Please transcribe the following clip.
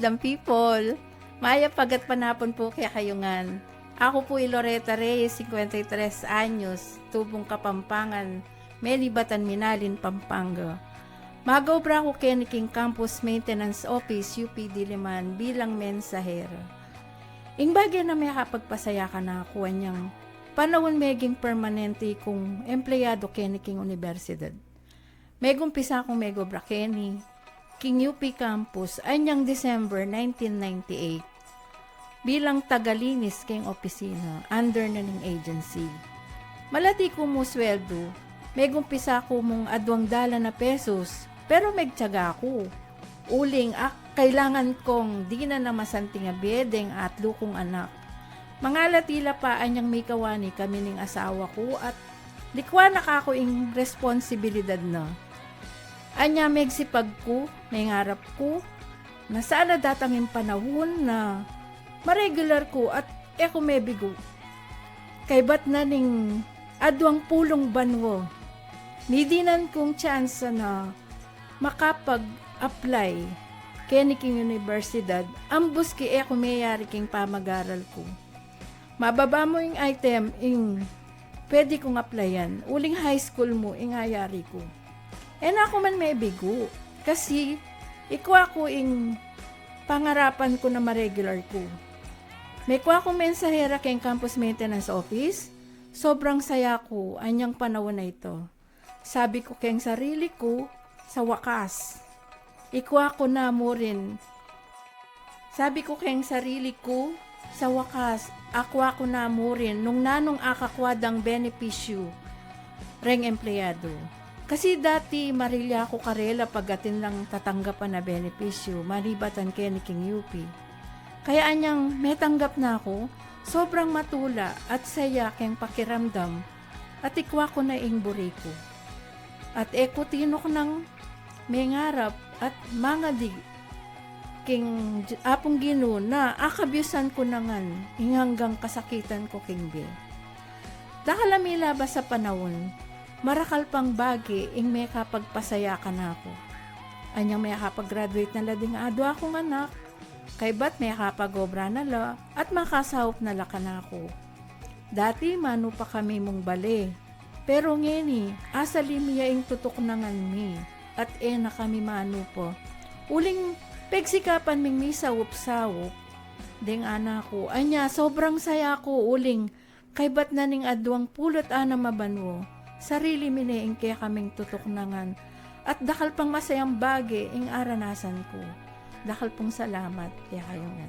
Madam People. Maya pagat panapon po kaya kayungan. Ako po Loretta Reyes, 53 anyos, tubong Kapampangan, Melibatan, Minalin, Pampanga. Magobra ko Keniking Campus Maintenance Office, UP Diliman bilang mensahero. Ing bagay na may kapagpasaya ka na kuha niyang panahon meging permanente kung empleyado Keniking Universidad. Megumpisa kong megobra Keni, King UP Campus, anyang December 1998. Bilang tagalinis king opisina, under na ning agency. Malati ko mo sweldo, megumpisa ko mong ₱2 na pesos, pero megtyaga ko. Uling kailangan kong di na namasanting a bedeng at lukong anak. Mga latila pa anyang may kawani kami ning asawa ko at likwa na kako ing responsibilidad na. Anya megsipag ko, may ngarap ko, na sana datangin panahon na maregular ko at eko mebigo. Kay bat na ning adwang pulong banwo. Midinan kong chance na makapag-apply Keniking Universidad ambos ki eko mayari king pamag-aral ko. Mababa mo yung item ing pwede kong applyan. Uling high school mo ing ayari ko. Ako man may bigo. Kasi ikwa ko ing pangarapan ko na ma-regular ko. May kwa kong mensahera kay Campus Maintenance Office. Sobrang saya ko anyang panahon na ito. Sabi ko kay sarili ko, sa wakas. Ikwa ko na mo rin. Sabi ko kay sarili ko, sa wakas, akwa ko na mo rin nung nanong akakwadang benepisyo reng empleyado. Kasi dati marilya ko karela pagatin lang tatanggapan na benepisyo, maribatan Keniking UP. Kaya anyang may tanggap na ako, sobrang matula at saya keng pakiramdam at ikwa ko na ing buriko. At eko tinok ng may ngarap at mga di king apong gino na akabyusan ko nangan ing hanggang kasakitan ko king be. Dakalami labas sa panahon, marakal pang bagi ing may kapagpasaya ka na ako. Anyang may kapag-graduate na lading ado akong anak, kay bat may kapag-obra na la at makasahop na la ka na ako. Dati mano pa kami mong bale, pero ngeni asali miya ing tutok nangan mi at na kami mano po. Uling pegsikapan ming mi sawop-sawop, ding anak ko, anya sobrang saya ko uling kay bat na ning adwang pulot ana mabanwo. Sarili ing kaya kaming tutok nangan at dakal pang masayang bagi ing aranasan ko. Dakal pong salamat kaya kayo nga.